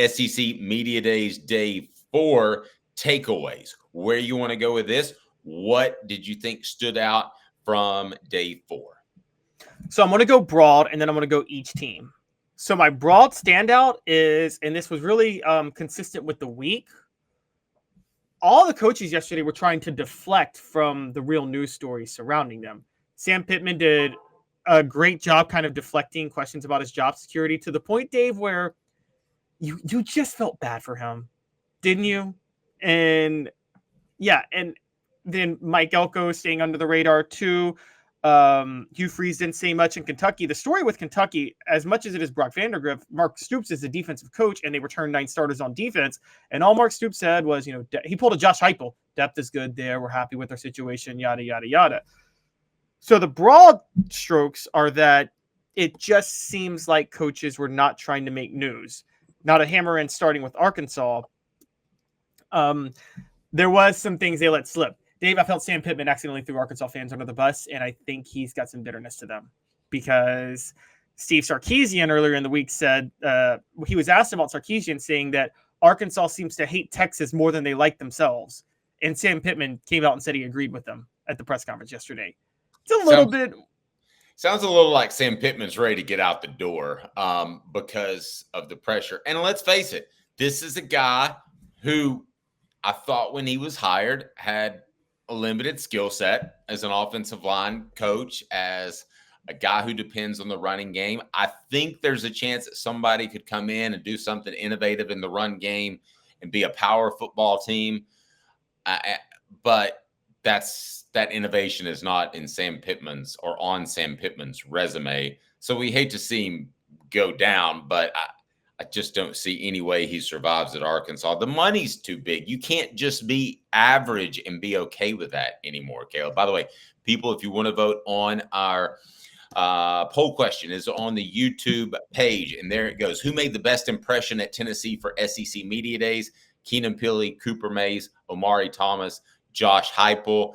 SEC Media Days Day 4 takeaways. Where you want to go with this? What did you think stood out from Day 4? So I'm going to go broad, and then I'm going to go each team. So my broad standout is, and this was really consistent with the week, all the coaches yesterday were trying to deflect from the real news stories surrounding them. Sam Pittman did a great job kind of deflecting questions about his job security to the point, Dave, where you just felt bad for him, didn't you? And yeah, and then Mike Elko staying under the radar too. Hugh Freeze didn't say much in Kentucky. The story with Kentucky, as much as it is Brock Vandergrift, Mark Stoops is the defensive coach, and they returned 9 starters on defense. And all Mark Stoops said was, he pulled a Josh Heupel. Depth is good there. We're happy with our situation, yada, yada, yada. So the broad strokes are that it just seems like coaches were not trying to make news. Now to hammer in, starting with Arkansas, there was some things they let slip. Dave, I felt Sam Pittman accidentally threw Arkansas fans under the bus, and I think he's got some bitterness to them because Steve Sarkisian earlier in the week said he was asked about Sarkisian saying that Arkansas seems to hate Texas more than they like themselves. And Sam Pittman came out and said he agreed with them at the press conference yesterday. It's a little bit. Sounds a little like Sam Pittman's ready to get out the door because of the pressure. And let's face it, this is a guy who I thought when he was hired had a limited skill set as an offensive line coach, as a guy who depends on the running game. I think there's a chance that somebody could come in and do something innovative in the run game and be a power football team. But that innovation is not in Sam Pittman's or on Sam Pittman's resume. So we hate to see him go down, but I just don't see any way he survives at Arkansas. The money's too big. You can't just be average and be okay with that anymore, Caleb. By the way, people, if you want to vote on our poll question, is on the YouTube page, and there it goes. Who made the best impression at Tennessee for SEC Media Days? Keenan Pili, Cooper Mays, Omari Thomas, Josh Heupel.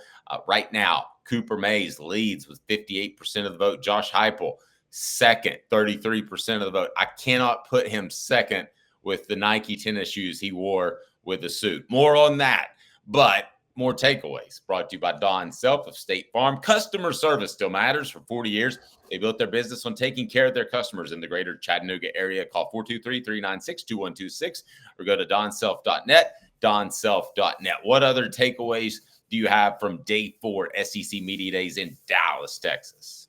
Right now, Cooper Mays leads with 58% of the vote. Josh Heupel second, 33% of the vote. I cannot put him second with the Nike tennis shoes he wore with the suit. More on that, but more takeaways brought to you by Don Self of State Farm. Customer service still matters. For 40 years, they built their business on taking care of their customers in the greater Chattanooga area. Call 423-396-2126 or go to donself.net, donself.net. What other takeaways do you have from Day 4 SEC Media Days in Dallas, Texas?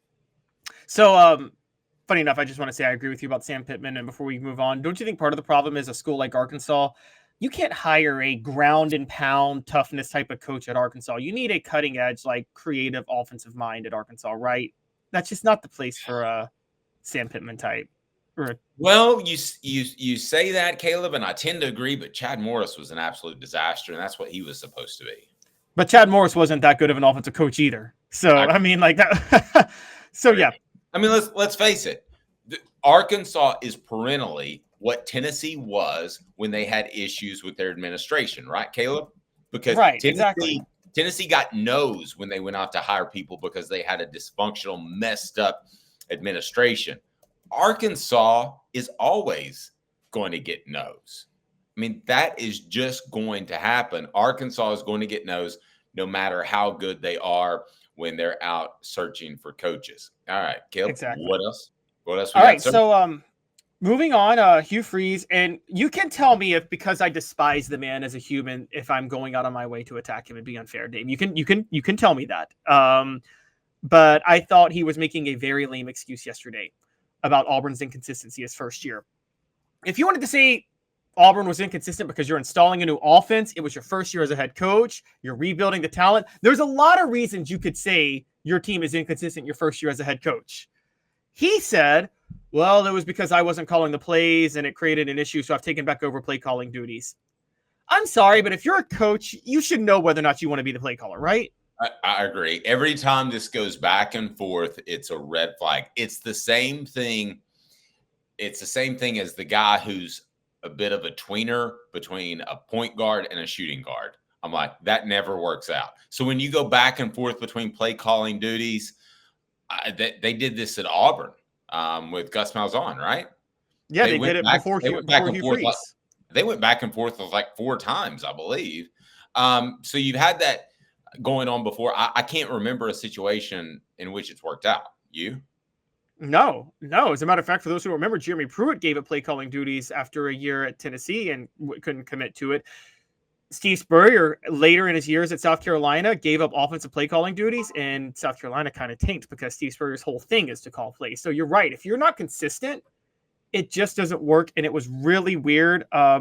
So, funny enough, I just want to say I agree with you about Sam Pittman. And before we move on, don't you think part of the problem is a school like Arkansas? You can't hire a ground and pound toughness type of coach at Arkansas. You need a cutting edge, like creative offensive mind at Arkansas, right? That's just not the place for a Sam Pittman type. Well, you say that, Caleb, and I tend to agree, but Chad Morris was an absolute disaster, and that's what he was supposed to be. But Chad Morris wasn't that good of an offensive coach either. So, I mean, like that. So, yeah. I mean, let's face it. Arkansas is perennially what Tennessee was when they had issues with their administration, right, Caleb? Because Tennessee got no's when they went out to hire people because they had a dysfunctional, messed up administration. Arkansas is always going to get no's. I mean, that is just going to happen. Arkansas is going to get no's no matter how good they are when they're out searching for coaches. All right, Caleb, what else? What else? All right, so moving on, Hugh Freeze, and you can tell me if because I despise the man as a human, if I'm going out of my way to attack him and be unfair, Dave. You can tell me that. But I thought he was making a very lame excuse yesterday about Auburn's inconsistency his first year. If you wanted to say Auburn was inconsistent because you're installing a new offense, it was your first year as a head coach, you're rebuilding the talent, there's a lot of reasons you could say your team is inconsistent your first year as a head coach. He said, well, it was because I wasn't calling the plays and it created an issue, so I've taken back over play calling duties. I'm sorry, but if you're a coach, you should know whether or not you want to be the play caller, right? I agree. Every time this goes back and forth, it's a red flag. It's the same thing. It's the same thing as the guy who's a bit of a tweener between a point guard and a shooting guard. I'm like, that never works out. So when you go back and forth between play calling duties, they did this at Auburn with Gus Malzahn, right? Yeah, they did it before They went back before and Hugh forth. Freeze. They went back and forth like 4 times, I believe. So you've had that going on before. I can't remember a situation in which it's worked out. You? No. As a matter of fact, for those who remember, Jeremy Pruitt gave up play calling duties after a year at Tennessee and couldn't commit to it. Steve Spurrier, later in his years at South Carolina, gave up offensive play calling duties, and South Carolina kind of tanked because Steve Spurrier's whole thing is to call plays. So you're right. If you're not consistent, it just doesn't work. And it was really weird. I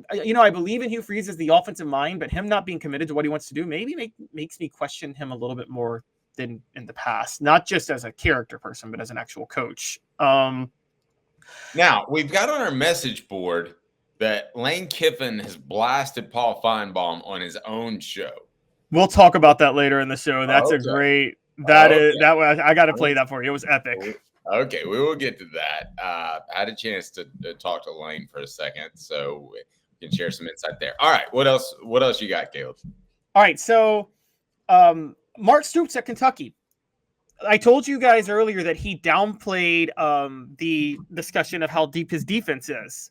believe in Hugh Freeze as the offensive mind, but him not being committed to what he wants to do maybe makes me question him a little bit more than in the past, not just as a character person, but as an actual coach. Now, we've got on our message board that Lane Kiffin has blasted Paul Feinbaum on his own show. We'll talk about that later in the show. That's a great. I got to play that for you. It was epic. Okay, we will get to that. I had a chance to talk to Lane for a second, so we can share some insight there. All right, what else you got, Caleb? All right, so Mark Stoops at Kentucky. I told you guys earlier that he downplayed the discussion of how deep his defense is.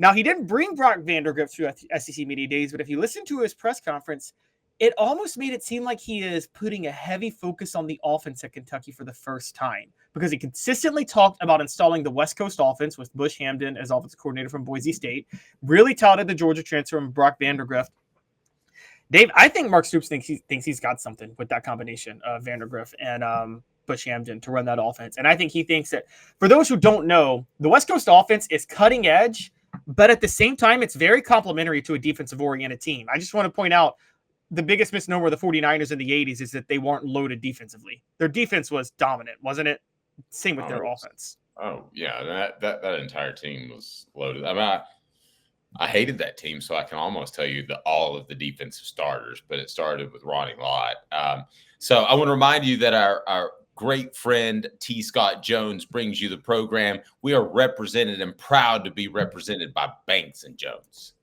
Now, he didn't bring Brock Vandergrift to SEC Media Days, but if you listen to his press conference, it almost made it seem like he is putting a heavy focus on the offense at Kentucky for the first time, because he consistently talked about installing the West Coast offense with Bush Hamden as offensive coordinator from Boise State, really touted the Georgia transfer from Brock Vandergrift. Dave, I think Mark Stoops thinks he's got something with that combination of Vandergrift and Bush Hamden to run that offense. And I think he thinks that, for those who don't know, the West Coast offense is cutting edge, but at the same time, it's very complementary to a defensive-oriented team. I just want to point out, the biggest misnomer of the 49ers in the 80s is that they weren't loaded defensively. Their defense was dominant, wasn't it? Same with their offense. Oh, yeah. That entire team was loaded. I mean, I hated that team, so I can almost tell you all of the defensive starters, but it started with Ronnie Lott. So I want to remind you that our great friend T. Scott Jones brings you the program. We are represented and proud to be represented by Banks & Jones.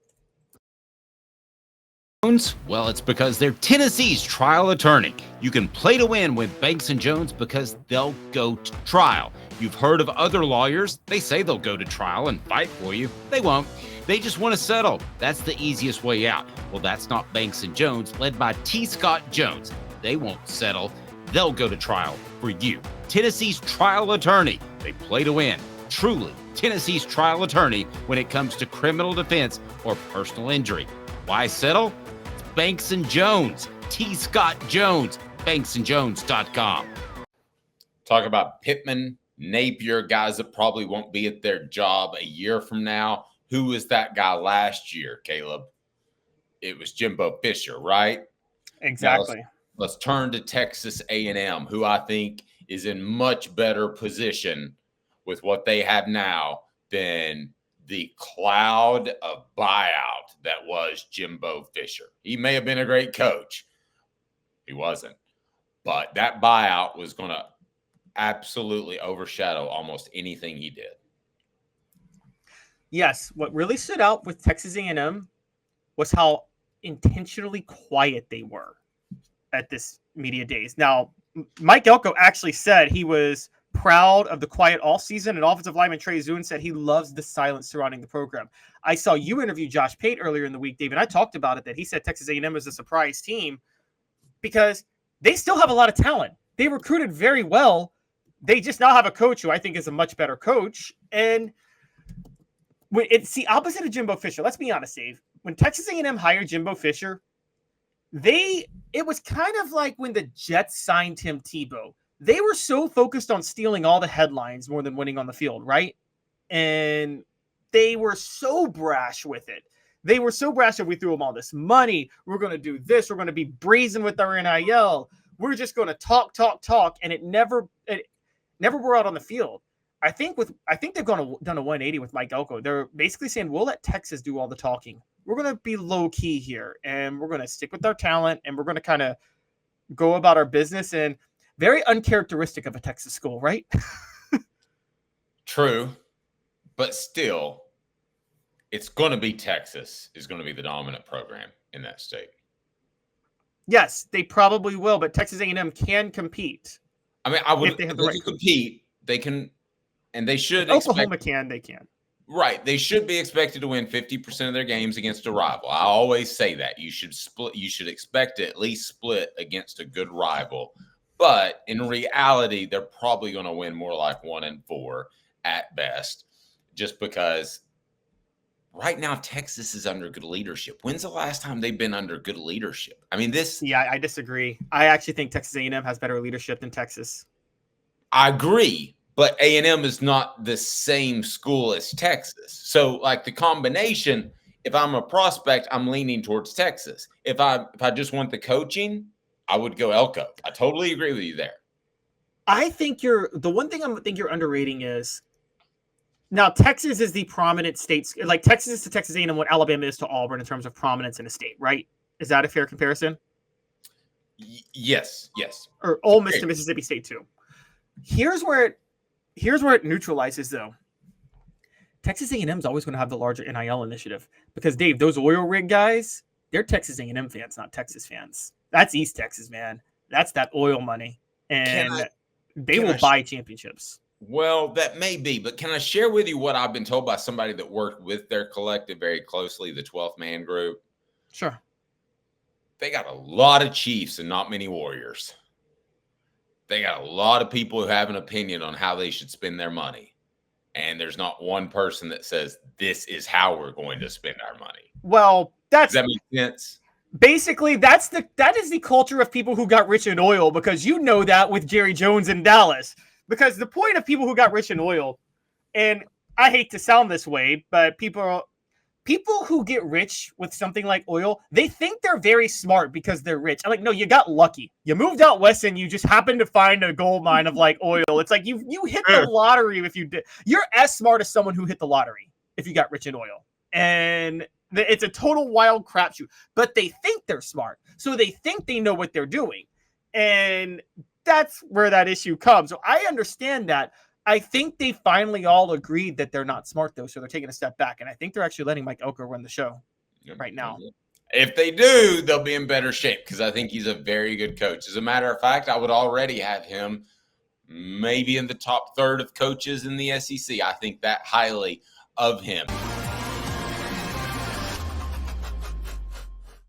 Well, it's because they're Tennessee's trial attorney. You can play to win with Banks & Jones because they'll go to trial. You've heard of other lawyers. They say they'll go to trial and fight for you. They won't. They just want to settle. That's the easiest way out. Well, that's not Banks & Jones, led by T. Scott Jones. They won't settle. They'll go to trial for you. Tennessee's trial attorney. They play to win. Truly, Tennessee's trial attorney when it comes to criminal defense or personal injury. Why settle? It's Banks & Jones. T. Scott Jones. BanksandJones.com. Talk about Pittman, Napier, guys that probably won't be at their job a year from now. Who was that guy last year, Caleb? It was Jimbo Fisher, right? Exactly. Now let's turn to Texas A&M, who I think is in much better position with what they have now than the cloud of buyout that was Jimbo Fisher. He may have been a great coach. He wasn't. But that buyout was going to absolutely overshadow almost anything he did. Yes, what really stood out with Texas A&M was how intentionally quiet they were at this media days. Now, Mike Elko actually said he was proud of the quiet all season, and offensive lineman Trey Zune said he loves the silence surrounding the program. I saw you interview Josh Pate earlier in the week, David. I talked about it, that he said Texas A&M is a surprise team because they still have a lot of talent. They recruited very well. They just now have a coach who I think is a much better coach. And when it's the opposite of Jimbo Fisher. Let's be honest, Dave. When Texas A&M hired Jimbo Fisher, it was kind of like when the Jets signed Tim Tebow. They were so focused on stealing all the headlines more than winning on the field, right? And they were so brash with it. They were so brash that we threw them all this money. We're going to do this. We're going to be brazen with our NIL. We're just going to talk, and it never bore out on the field. I think they've done a 180 with Mike Elko. They're basically saying, we'll let Texas do all the talking. We're going to be low key here, and we're going to stick with our talent, and we're going to kind of go about our business. And very uncharacteristic of a Texas school, right? True, but still, it's going to be Texas is going to be the dominant program in that state. Yes, they probably will, but Texas A&M can compete. I mean, they can compete. They can. And they should Oklahoma they can. Right. They should be expected to win 50% of their games against a rival. I always say that. You should expect to at least split against a good rival. But in reality, they're probably going to win more like 1-4 at best, just because right now Texas is under good leadership. When's the last time they've been under good leadership? I mean, Yeah, I disagree. I actually think Texas A&M has better leadership than Texas. I agree. But A&M is not the same school as Texas. So, like, the combination, if I'm a prospect, I'm leaning towards Texas. If I just want the coaching, I would go Elko. I totally agree with you there. I think the one thing I think you're underrating is now Texas is the prominent state. Like, Texas is to Texas A&M what Alabama is to Auburn in terms of prominence in a state, right? Is that a fair comparison? Yes. Or Ole Miss to Mississippi State too. Here's where it neutralizes, though. Texas A&M is always going to have the larger NIL initiative because, Dave, those oil rig guys, they're Texas A&M fans, not Texas fans. That's East Texas, man. That's that oil money, and they will buy championships. Well, that may be, but can I share with you what I've been told by somebody that worked with their collective very closely, the 12th Man Group? Sure. They got a lot of Chiefs and not many Warriors. They got a lot of people who have an opinion on how they should spend their money. And there's not one person that says, this is how we're going to spend our money. Well, does that make sense? Basically, that is the culture of people who got rich in oil, because you know that with Jerry Jones in Dallas. Because the point of people who got rich in oil, and I hate to sound this way, but people who get rich with something like oil, they think they're very smart because they're rich. I'm like, no, you got lucky. You moved out west and you just happened to find a gold mine of like oil. It's like you hit the lottery if you did. You're as smart as someone who hit the lottery if you got rich in oil. And it's a total wild crapshoot. But they think they're smart. So they think they know what they're doing. And that's where that issue comes. So I understand that. I think they finally all agreed that they're not smart, though, so they're taking a step back. And I think they're actually letting Mike Elko run the show right now. If they do, they'll be in better shape because I think he's a very good coach. As a matter of fact, I would already have him maybe in the top third of coaches in the SEC. I think that highly of him.